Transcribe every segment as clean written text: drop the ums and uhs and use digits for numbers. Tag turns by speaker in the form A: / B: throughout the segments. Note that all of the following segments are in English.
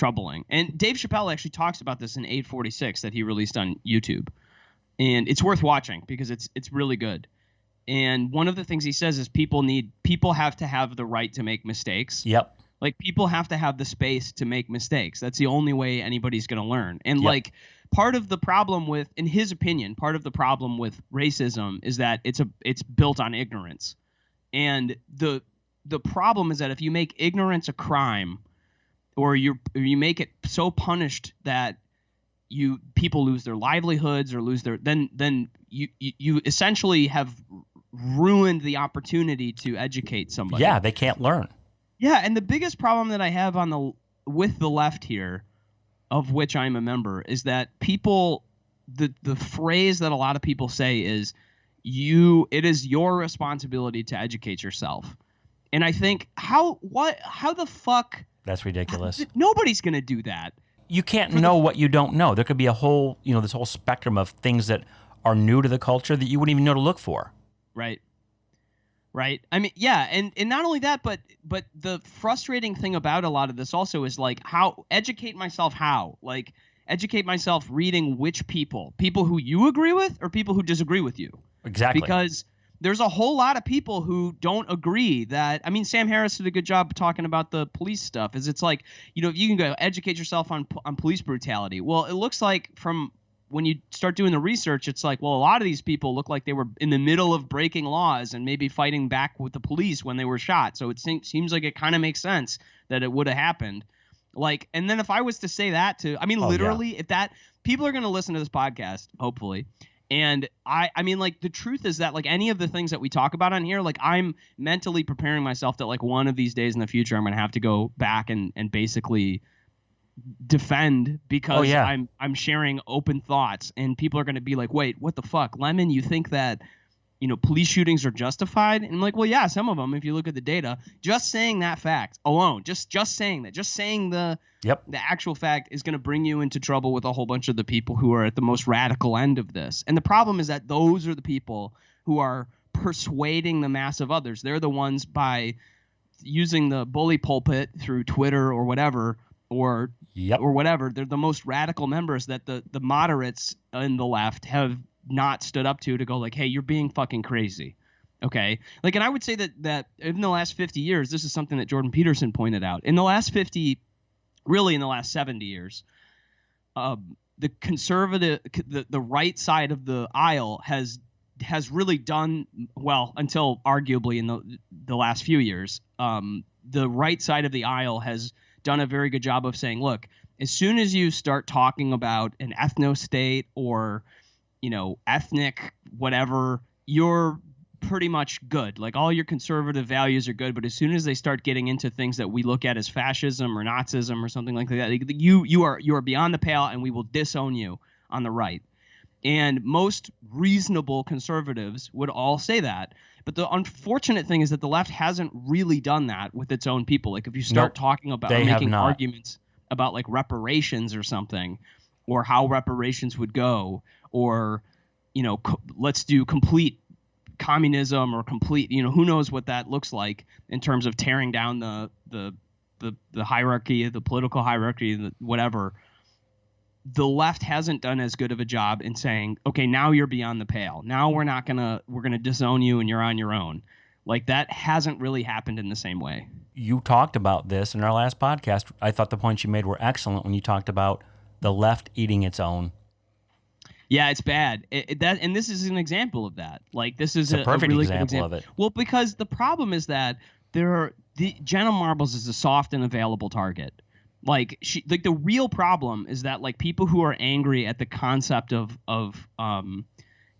A: troubling. And Dave Chappelle actually talks about this in 846 that he released on YouTube. And it's worth watching because it's really good. And one of the things he says is people have to have the right to make mistakes.
B: Yep.
A: Like, people have to have the space to make mistakes. That's the only way anybody's going to learn. And
B: Yep.
A: like, part of the problem with, in his opinion, part of the problem with racism is that it's built on ignorance. And the problem is that if you make ignorance a crime, or you make it so punished that people lose their livelihoods or lose their, then you essentially have ruined the opportunity to educate somebody.
B: Yeah, they can't learn.
A: Yeah, and the biggest problem that I have with the left here, of which I'm a member, is that people, the phrase that a lot of people say is, it is your responsibility to educate yourself. And I think, how the fuck?
B: That's ridiculous.
A: Nobody's going to do that.
B: You can't know what you don't know. There could be a whole, this whole spectrum of things that are new to the culture that you wouldn't even know to look for.
A: Right. I mean, yeah, and not only that, but the frustrating thing about a lot of this also is like, educate myself reading which people who you agree with or people who disagree with you.
B: Exactly.
A: Because there's a whole lot of people who don't agree that, I mean, Sam Harris did a good job talking about the police stuff. It's like, if you can go educate yourself on police brutality. Well, it looks like from when you start doing the research, it's like, well, a lot of these people look like they were in the middle of breaking laws and maybe fighting back with the police when they were shot. So it seems like it kind of makes sense that it would have happened. Like, and then if I was to say that literally, if that, people are going to listen to this podcast, hopefully. And I mean, like, the truth is that, like, any of the things that we talk about on here, like, I'm mentally preparing myself that, like, one of these days in the future, I'm going to have to go back and basically defend because I'm sharing open thoughts, and people are going to be like, wait, what the fuck, Lemon, you think that police shootings are justified? And I'm like, well, yeah, some of them, if you look at the data. Just saying that fact alone, just saying that, just saying the actual fact is going to bring you into trouble with a whole bunch of the people who are at the most radical end of this. And the problem is that those are the people who are persuading the mass of others. They're the ones, by using the bully pulpit through Twitter or whatever, or whatever, they're the most radical members that the moderates in the left have not stood up to go like, hey, you're being fucking crazy. Okay. Like, and I would say that in the last 50 years, this is something that Jordan Peterson pointed out. In the last 70 years, the conservative, the right side of the aisle has really done well until arguably in the last few years. The right side of the aisle has done a very good job of saying, look, as soon as you start talking about an ethno-state or ethnic whatever, you're pretty much good. Like, all your conservative values are good, but as soon as they start getting into things that we look at as fascism or Nazism or something like that, you are beyond the pale, and we will disown you on the right. And most reasonable conservatives would all say that. But the unfortunate thing is that the left hasn't really done that with its own people. Like, if you start talking about making arguments about like reparations or something, or how reparations would go, or let's do complete communism or complete, who knows what that looks like in terms of tearing down the hierarchy, the political hierarchy, whatever. The left hasn't done as good of a job in saying, okay, now you're beyond the pale. Now we're gonna disown you and you're on your own. Like, that hasn't really happened in the same way.
B: You talked about this in our last podcast. I thought the points you made were excellent when you talked about the left eating its own.
A: Yeah, it's bad. And this is an example of that. Like, this is
B: a perfect
A: really
B: example
A: good example
B: of it.
A: Well, because the problem is that Jenna Marbles is a soft and available target. Like, the real problem is that, like, people who are angry at the concept of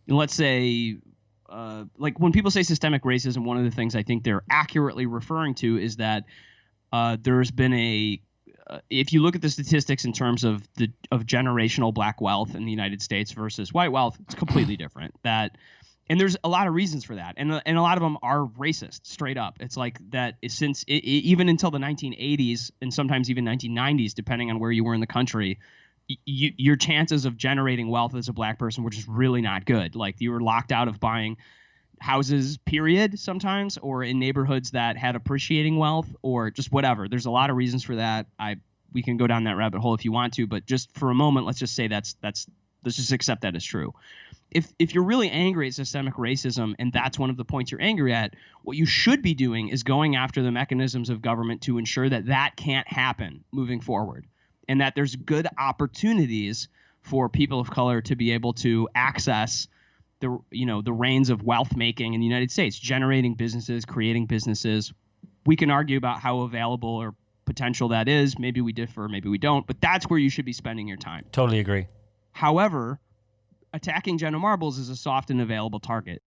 A: let's say, like, when people say systemic racism, one of the things I think they're accurately referring to is that there's been if you look at the statistics in terms of generational black wealth in the United States versus white wealth, it's completely different. And there's a lot of reasons for that, and a lot of them are racist, straight up. It's like that since even until the 1980s and sometimes even 1990s, depending on where you were in the country, your chances of generating wealth as a black person were just really not good. Like, you were locked out of buying houses, period, sometimes, or in neighborhoods that had appreciating wealth, or just whatever. There's a lot of reasons for that. we can go down that rabbit hole if you want to, but just for a moment, let's just say let's just accept that as true. If you're really angry at systemic racism and that's one of the points you're angry at, what you should be doing is going after the mechanisms of government to ensure that that can't happen moving forward, and that there's good opportunities for people of color to be able to access the reins of wealth making in the United States, generating businesses, creating businesses. We can argue about how available or potential that is. Maybe we differ, maybe we don't, but that's where you should be spending your time.
B: Totally agree.
A: However, attacking Jenna Marbles is a soft and available target.